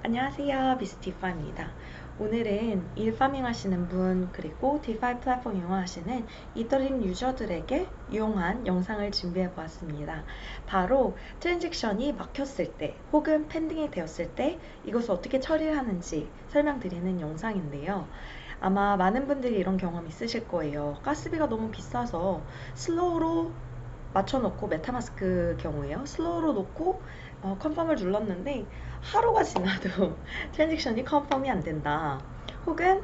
안녕하세요, 미스티파입니다. 오늘은 일파밍 하시는 분 그리고 디파이 플랫폼 이용하시는 이더리움 유저들에게 유용한 영상을 준비해 보았습니다. 바로 트랜잭션이 막혔을 때 혹은 펜딩이 되었을 때 이것을 어떻게 처리를 하는지 설명드리는 영상인데요. 아마 많은 분들이 이런 경험 있으실 거예요. 가스비가 너무 비싸서 슬로우로 맞춰놓고, 메타마스크 경우에요, 슬로우로 놓고 컨펌을 눌렀는데 하루가 지나도 트랜잭션이 컨펌이 안 된다. 혹은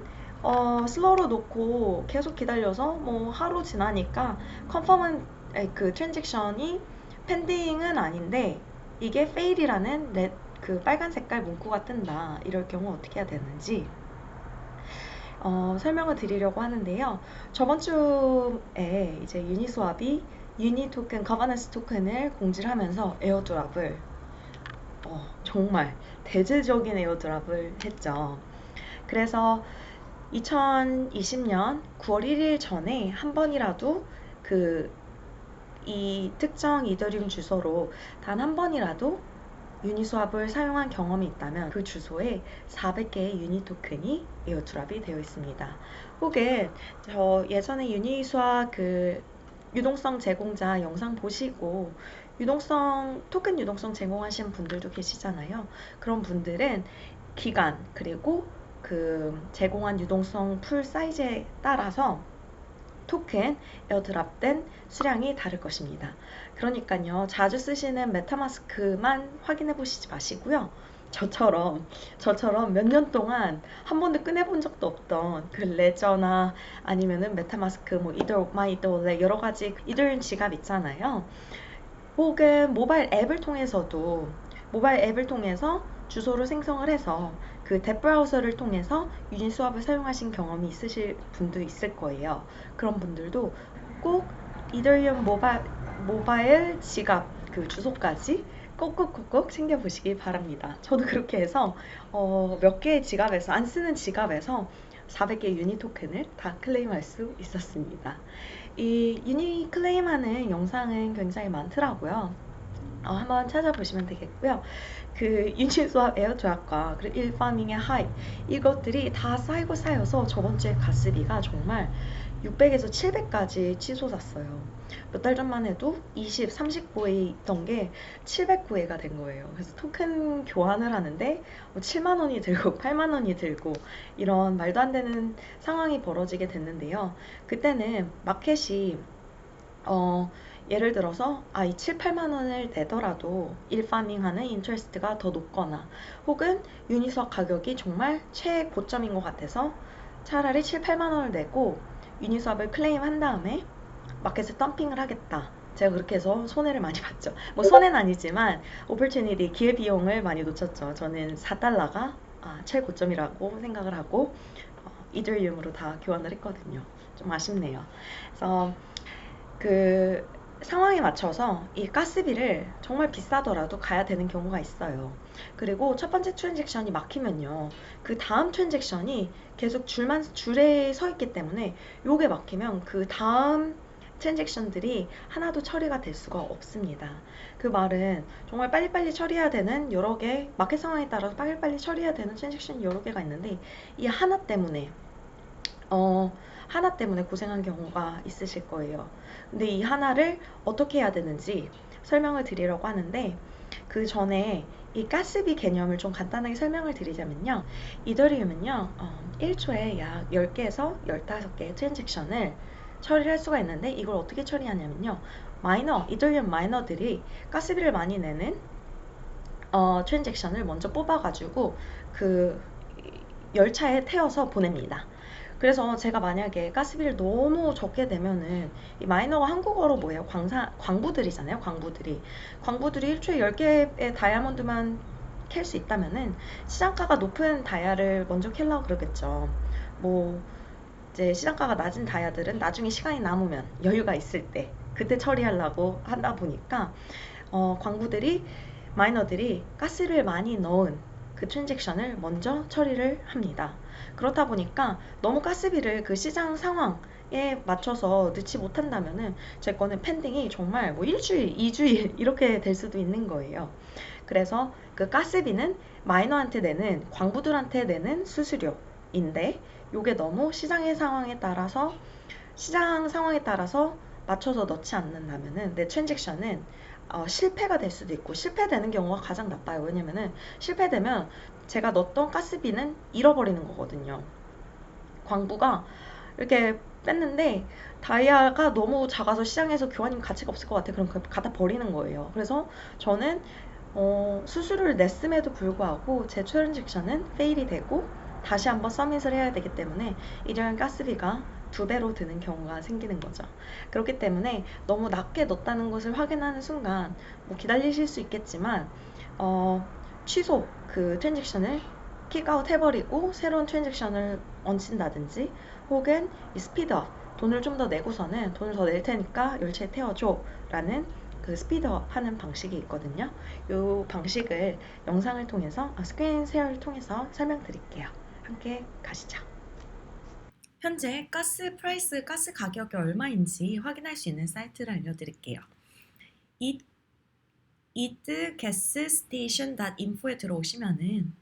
슬로우로 놓고 계속 기다려서 뭐 하루 지나니까 컨펌은 그 트랜잭션이 펜딩은 아닌데 이게 fail이라는 그 빨간 색깔 문구가 뜬다. 이럴 경우 어떻게 해야 되는지 설명을 드리려고 하는데요. 저번 주에 이제 유니스왑이 유니 토큰, 거버넌스 토큰을 공지를 하면서 에어드랍을 정말 대대적인 에어드랍을 했죠. 그래서 2020년 9월 1일 전에 한 번이라도 이 특정 이더리움 주소로 단 한 번이라도 유니스왑을 사용한 경험이 있다면 그 주소에 400개의 유니 토큰이 에어드랍이 되어 있습니다. 혹은 저 예전에 유니스왑 그 유동성 제공자 영상 보시고 토큰 유동성 제공하신 분들도 계시잖아요. 그런 분들은 기간 그리고 그 제공한 유동성 풀 사이즈에 따라서 토큰 에어드랍된 수량이 다를 것입니다. 그러니까요, 자주 쓰시는 메타마스크만 확인해 보시지 마시고요. 저처럼 몇 년 동안 한 번도 꺼내본 적도 없던 그 레저나 아니면은 메타마스크, 뭐 마이더월렛 여러 가지 이더리움 지갑 있잖아요. 혹은 모바일 앱을 통해서 주소를 생성을 해서 그 탭 브라우저를 통해서 유니스왑을 사용하신 경험이 있으실 분도 있을 거예요. 그런 분들도 꼭 이더리움 모바일 지갑 그 주소까지 꼭꼭꼭꼭 챙겨보시기 바랍니다. 저도 그렇게 해서 몇 개의 지갑에서, 안 쓰는 지갑에서 400개 유니 토큰을 다 클레임할 수 있었습니다. 이 유니 클레임하는 영상은 굉장히 많더라고요. 한번 찾아보시면 되겠고요. 그 유니스왑 에어드랍과 그리고 일파밍의 하이, 이것들이 다 쌓여서 저번 주에 가스비가 정말 600에서 700까지 치솟았어요. 몇 달 전만 해도 20, 30구에 있던 게 700구에가 된 거예요. 그래서 토큰 교환을 하는데 7만 원이 들고 8만 원이 들고 이런 말도 안 되는 상황이 벌어지게 됐는데요. 그때는 마켓이 예를 들어서 이 7, 8만 원을 내더라도 일파밍하는 인트레스트가 더 높거나 혹은 유니스왑 가격이 정말 최고점인 것 같아서 차라리 7, 8만 원을 내고 유니스왑을 클레임한 다음에 마켓에 덤핑을 하겠다. 제가 그렇게 해서 손해를 많이 봤죠. 뭐 손해는 아니지만 오퍼튜니티, 기회비용을 많이 놓쳤죠. 저는 4달러가 최고점이라고 생각을 하고 이더리움으로 다 교환을 했거든요. 좀 아쉽네요. 그래서 그 상황에 맞춰서 이 가스비를 정말 비싸더라도 가야 되는 경우가 있어요. 그리고 첫 번째 트랜잭션이 막히면요, 그 다음 트랜잭션이 계속 줄에 서 있기 때문에 요게 막히면 그 다음 트랜잭션들이 하나도 처리가 될 수가 없습니다. 그 말은 정말 빨리빨리 처리해야 되는 여러 개, 마켓 상황에 따라서 빨리빨리 처리해야 되는 트랜잭션이 여러 개가 있는데 이 하나 때문에 고생한 경우가 있으실 거예요. 근데 이 하나를 어떻게 해야 되는지 설명을 드리려고 하는데, 그 전에 이 가스비 개념을 좀 간단하게 설명을 드리자면요. 이더리움은요, 1초에 약 10개에서 15개의 트랜잭션을 처리를 할 수가 있는데, 이걸 어떻게 처리하냐면요. 이더리움 마이너들이 가스비를 많이 내는 트랜잭션을 먼저 뽑아가지고 그 열차에 태워서 보냅니다. 그래서 제가 만약에 가스비를 너무 적게 내면은, 이 마이너가 한국어로 뭐예요? 광부들이잖아요. 광부들이 일초에 10개의 다이아몬드만 캘 수 있다면은 시장가가 높은 다이아를 먼저 캘라고 그러겠죠. 뭐 이제 시장가가 낮은 다이아들은 나중에 시간이 남으면 여유가 있을 때 그때 처리하려고 하다 보니까 광부들이, 마이너들이 가스를 많이 넣은 그 트랜잭션을 먼저 처리를 합니다. 그렇다 보니까 너무 가스비를 그 시장 상황에 맞춰서 넣지 못한다면은 제 거는 펜딩이 정말 뭐 일주일, 2주일 이렇게 될 수도 있는 거예요. 그래서 그 가스비는 마이너한테 내는, 광부들한테 내는 수수료인데 요게 너무 시장 상황에 따라서 맞춰서 넣지 않는다면은 내 트랜잭션은 실패가 될 수도 있고, 실패되는 경우가 가장 나빠요. 왜냐면은 실패되면 제가 넣었던 가스비는 잃어버리는 거거든요. 광부가 이렇게 뺐는데 다이아가 너무 작아서 시장에서 교환님 가치가 없을 것 같아. 그럼 갖다 버리는 거예요. 그래서 저는 수수료를 냈음에도 불구하고 제 트랜잭션은 페일이 되고 다시 한번 서밋을 해야 되기 때문에 이러한 가스비가 2배로 드는 경우가 생기는 거죠. 그렇기 때문에 너무 낮게 넣었다는 것을 확인하는 순간 뭐 기다리실 수 있겠지만 취소 그 트랜잭션을 킥아웃 해버리고 새로운 트랜잭션을 얹힌다든지 혹은 이 스피드업 돈을 좀 더 내고서는 돈을 더 낼 테니까 열차에 태워줘 라는 그 스피드업 하는 방식이 있거든요. 이 방식을 영상을 통해서 스크린 쉐어를 통해서 설명드릴게요. 함께 가시죠. 현재 가스 프라이스, 가스 가격이 얼마인지 확인할 수 있는 사이트를 알려드릴게요. itgasstation.info에 들어오시면은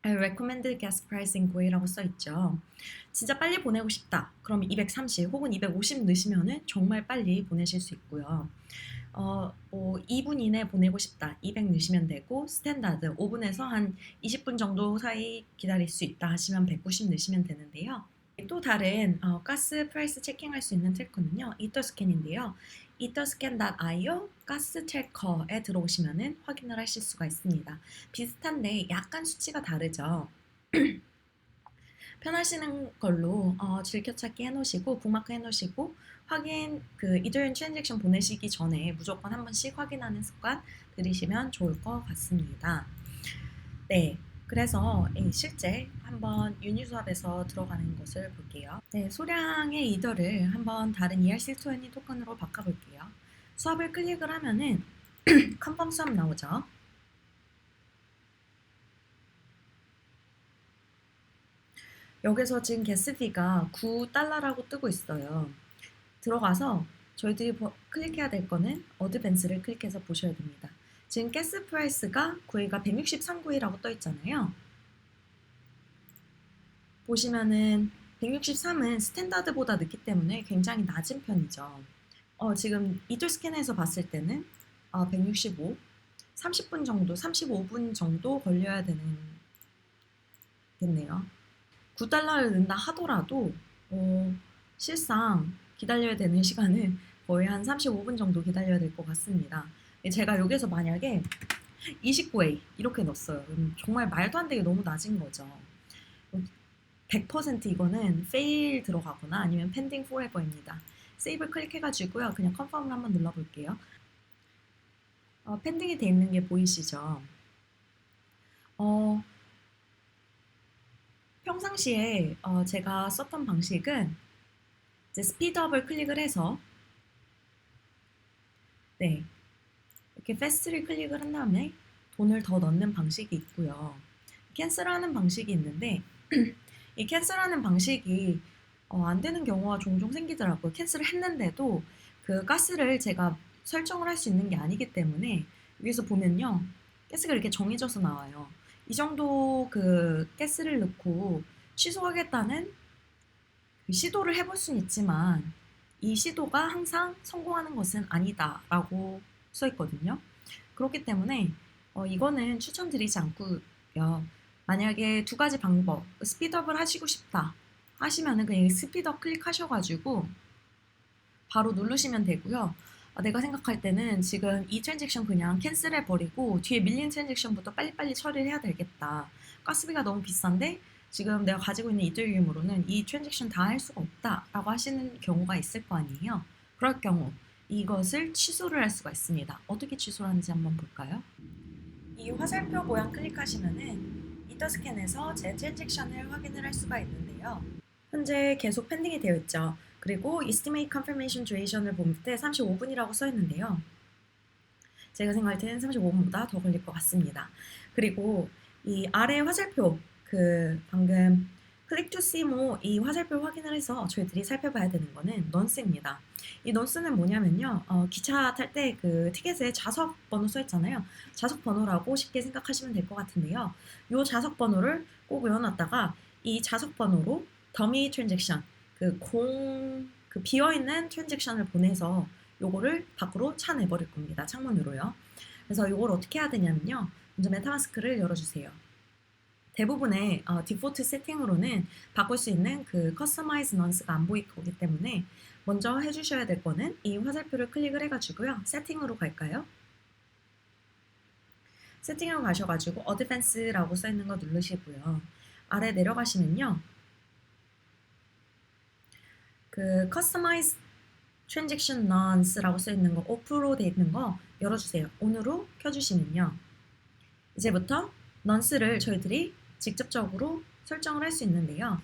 recommended gas price inquiry라고 써있죠. 진짜 빨리 보내고 싶다. 그럼 230 혹은 250 넣으시면은 정말 빨리 보내실 수 있고요. 2분 이내 보내고 싶다. 200 넣으시면 되고, 스탠다드 5분에서 한 20분 정도 사이 기다릴 수 있다 하시면 190 넣으시면 되는데요. 또 다른 가스 프라이스 체킹할 수 있는 트래커는요, 이터스캔인데요. etherscan.io 가스 트래커에 들어오시면은 확인을 하실 수가 있습니다. 비슷한데 약간 수치가 다르죠. 편하시는 걸로 즐겨찾기 해놓으시고 북마크 해놓으시고 그 이더리움 트랜잭션 보내시기 전에 무조건 한 번씩 확인하는 습관 들이시면 좋을 것 같습니다. 네, 그래서 실제 한번 유니스왑에서 들어가는 것을 볼게요. 네, 소량의 이더를 한번 다른 ERC20 토큰으로 바꿔볼게요. 수압을 클릭을 하면은 컨펌 수압 나오죠. 여기서 지금 게스피가 9달러라고 뜨고 있어요. 들어가서 저희들이 클릭해야 될 거는 어드밴스를 클릭해서 보셔야 됩니다. 지금 가스 프라이스가 구이가 163구이라고 떠 있잖아요. 보시면은 163은 스탠다드보다 늦기 때문에 굉장히 낮은 편이죠. 지금 이틀 스캔에서 봤을 때는 165, 30분 정도, 35분 정도 걸려야 되겠네요. 9달러를 넣는다 하더라도 실상 기다려야 되는 시간은 거의 한 35분 정도 기다려야 될 것 같습니다. 제가 여기서 만약에 29A 이렇게 넣었어요. 정말 말도 안 되게 너무 낮은 거죠. 100% 이거는 fail 들어가거나 아니면 pending forever입니다. 세이브 클릭해가지고요. 그냥 confirm을 한번 눌러볼게요. pending이 돼 있는 게 보이시죠? 평상시에 제가 썼던 방식은 이제 스피드업을 클릭을 해서 네, 이렇게 fast를 클릭을 한 다음에 돈을 더 넣는 방식이 있고요. 캔슬하는 방식이 있는데 이 캔슬하는 방식이 안 되는 경우가 종종 생기더라고요. 캔슬을 했는데도 그 가스를 제가 설정을 할 수 있는 게 아니기 때문에 여기서 보면요. 가스가 이렇게 정해져서 나와요. 이 정도 그 가스를 넣고 취소하겠다는 그 시도를 해볼 수는 있지만 이 시도가 항상 성공하는 것은 아니다라고 써 있거든요. 그렇기 때문에 이거는 추천드리지 않고요. 만약에 두 가지 방법, 스피드업을 하시고 싶다 하시면은 그냥 스피드업 클릭하셔가지고 바로 누르시면 되고요. 내가 생각할 때는 지금 이 트랜잭션 그냥 캔슬해버리고 뒤에 밀린 트랜잭션부터 빨리빨리 처리를 해야 되겠다. 가스비가 너무 비싼데 지금 내가 가지고 있는 이더리움으로는 이 트랜잭션 다 할 수가 없다라고 하시는 경우가 있을 거 아니에요. 그럴 경우 이것을 취소를 할 수가 있습니다. 어떻게 취소를 하는지 한번 볼까요? 이 화살표 모양 클릭하시면은 이더스캔에서 제 트랜잭션을 확인을 할 수가 있는데요. 현재 계속 펜딩이 되어 있죠. 그리고 Estimate Confirmation Duration을 볼 때 35분이라고 써 있는데요. 제가 생각할 때는 35분보다 더 걸릴 것 같습니다. 그리고 이 아래 화살표 방금 클릭 투 시모 이 화살표 확인을 해서 저희들이 살펴봐야 되는 거는 넌스입니다. 이 넌스는 뭐냐면요. 기차 탈 때 그 티켓에 좌석 번호 써 있잖아요. 좌석 번호라고 쉽게 생각하시면 될 것 같은데요. 이 좌석 번호를 꼭 외워놨다가 이 좌석 번호로 더미 트랜잭션 그 비어있는 트랜잭션을 보내서 요거를 밖으로 차내버릴 겁니다. 창문으로요. 그래서 요걸 어떻게 해야 되냐면요. 먼저 메타마스크를 열어주세요. 대부분의 디포트 세팅으로는 바꿀 수 있는 그 커스터마이즈 넌스가 안 보일 거기 때문에 먼저 해주셔야 될 거는 이 화살표를 클릭을 해가지고요. 세팅으로 갈까요? 세팅으로 가셔가지고 어드밴스라고 써있는 거 누르시고요. 아래 내려가시면요. 그 커스터마이즈 트랜잭션 넌스라고 써있는 거 오프로 돼 있는 거 열어주세요. 온으로 켜주시면요. 이제부터 넌스를 저희들이 직접적으로 설정을 할 수 있는데요.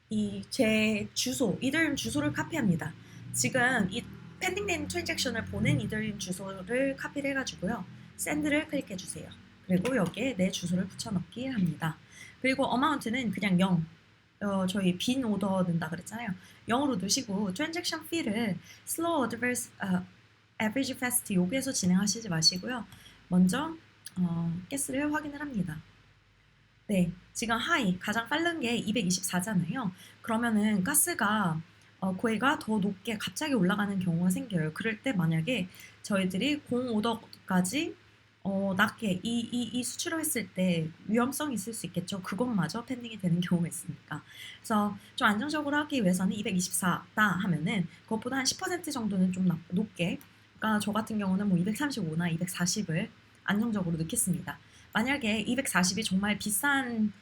이 제 주소, 이더리움 주소를 카피합니다. 지금 이 펜딩된 트랜잭션을 보낸 이더리움 주소를 카피를 해가지고요. 샌드를 클릭해주세요. 그리고 여기에 내 주소를 붙여넣기 합니다. 그리고 어마운트는 그냥 0. 저희 빈 오더 넣는다 그랬잖아요. 0으로 넣으시고 트랜잭션 피를 슬로우 어드버스 average fast 여기에서 진행하시지 마시고요. 먼저 가스를 확인을 합니다. 네, 지금 하이 가장 빠른 게 224잖아요. 그러면은 가스가 고해가 더 높게 갑자기 올라가는 경우가 생겨요. 그럴 때 만약에 저희들이 0오더까지 낮게 이 수치로 했을 때 위험성이 있을 수 있겠죠. 그것마저 펜딩이 되는 경우가 있으니까. 그래서 좀 안정적으로 하기 위해서는 224다 하면은 그것보다 한 10% 정도는 좀 높게. 그러니까 저 같은 경우는 뭐 235나 240을 안정적으로 넣겠습니다. 만약에 240이 정말 비싼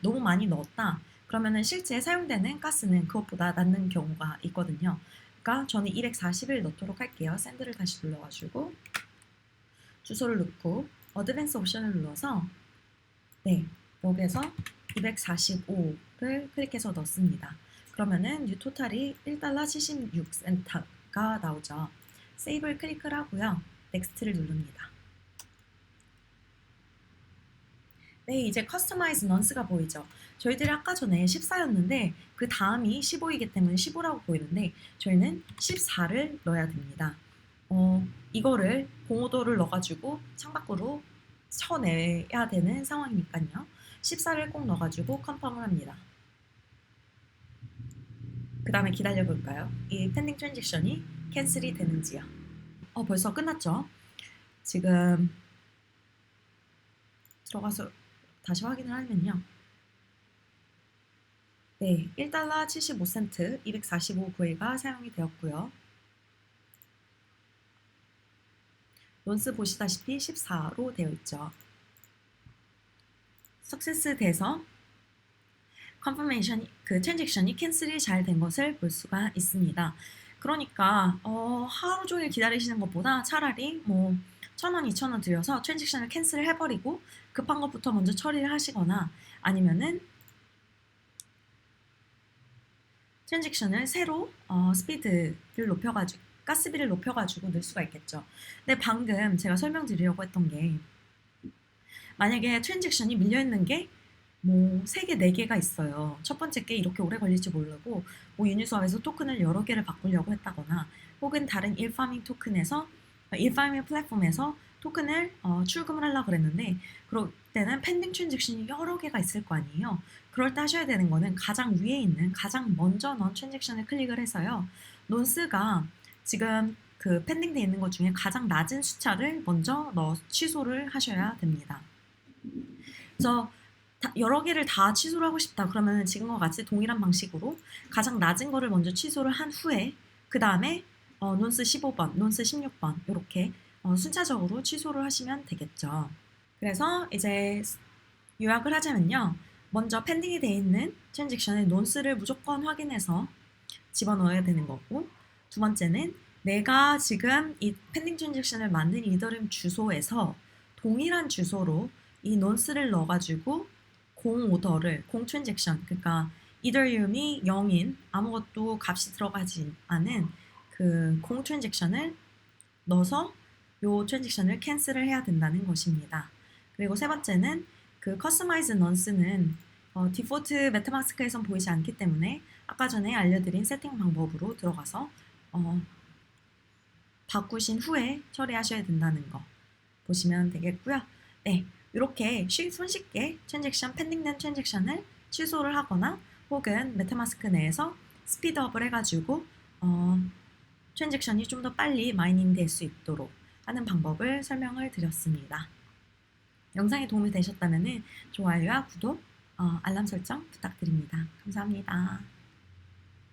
너무 많이 넣었다. 그러면은 실제 사용되는 가스는 그것보다 낮는 경우가 있거든요. 그러니까 저는 240을 넣도록 할게요. 샌드를 다시 눌러가지고 주소를 넣고 어드밴스 옵션을 눌러서 네, 여기에서 245를 클릭해서 넣습니다. 그러면은 뉴 토탈이 1달러 76센트가 나오죠. 세이브를 클릭을 하고요. 넥스트를 누릅니다. 네, 이제 커스터마이즈 넌스가 보이죠. 저희들이 아까 전에 14였는데 그 다음이 15이기 때문에 15라고 보이는데 저희는 14를 넣어야 됩니다. 이거를 0호도를 넣어가지고 창밖으로 쳐내야 되는 상황이니까요. 14를 꼭 넣어가지고 컨펌을 합니다. 그 다음에 기다려볼까요? 이 펜딩 트랜잭션이 캔슬이 되는지요. 벌써 끝났죠? 지금 들어가서 다시 확인을 하면요. 네, 1달러 75센트 245구회가 사용이 되었고요. 논스 보시다시피 14로 되어 있죠. 석세스 돼서 컨퍼메이션 트랜잭션이 캔슬이 잘 된 것을 볼 수가 있습니다. 그러니까 하루 종일 기다리시는 것보다 차라리 뭐 1,000원, 2,000원 들여서 트랜잭션을 캔슬을 해버리고 급한 것부터 먼저 처리를 하시거나 아니면은 트랜잭션을 새로 스피드를 높여가지고 가스비를 높여가지고 넣을 수가 있겠죠. 근데 방금 제가 설명드리려고 했던 게 만약에 트랜잭션이 밀려있는 게 뭐 3개, 4개가 있어요. 첫 번째 게 이렇게 오래 걸릴지 모르고 뭐 유니스왑에서 토큰을 여러 개를 바꾸려고 했다거나 혹은 다른 일파밍 토큰에서 일파밍 플랫폼에서 토큰을 출금을 하려고 그랬는데 그럴 때는 펜딩 트랜잭션이 여러 개가 있을 거 아니에요. 그럴 때 하셔야 되는 거는 가장 위에 있는 가장 먼저 넣은 트랜잭션을 클릭을 해서요. 논스가 지금 그 펜딩되어 있는 것 중에 가장 낮은 숫자를 먼저 취소를 하셔야 됩니다. 그래서 여러 개를 다 취소를 하고 싶다 그러면 지금과 같이 동일한 방식으로 가장 낮은 거를 먼저 취소를 한 후에 그 다음에 논스 15번, 논스 16번 이렇게 순차적으로 취소를 하시면 되겠죠. 그래서 이제 요약을 하자면요. 먼저 펜딩이 되어 있는 트랜잭션의 논스를 무조건 확인해서 집어넣어야 되는 거고 두 번째는 내가 지금 이 펜딩 트랜잭션을 만든 이더리움 주소에서 동일한 주소로 이 논스를 넣어가지고 공 트랜잭션 그러니까 이더리움이 0인 아무것도 값이 들어가지 않은 공 트랜잭션을 넣어서 요 트랜잭션을 캔슬을 해야 된다는 것입니다. 그리고 세 번째는 그 커스터마이즈 넌스는 디폴트 메타마스크에선 보이지 않기 때문에 아까 전에 알려드린 세팅 방법으로 들어가서 바꾸신 후에 처리하셔야 된다는 거 보시면 되겠고요. 네, 이렇게 손쉽게 트랜잭션, 펜딩된 트랜잭션을 취소를 하거나 혹은 메타마스크 내에서 스피드업을 해가지고 트랜잭션이 좀 더 빨리 마이닝 될 수 있도록 하는 방법을 설명을 드렸습니다. 영상이 도움이 되셨다면 좋아요와 구독, 알람 설정 부탁드립니다. 감사합니다.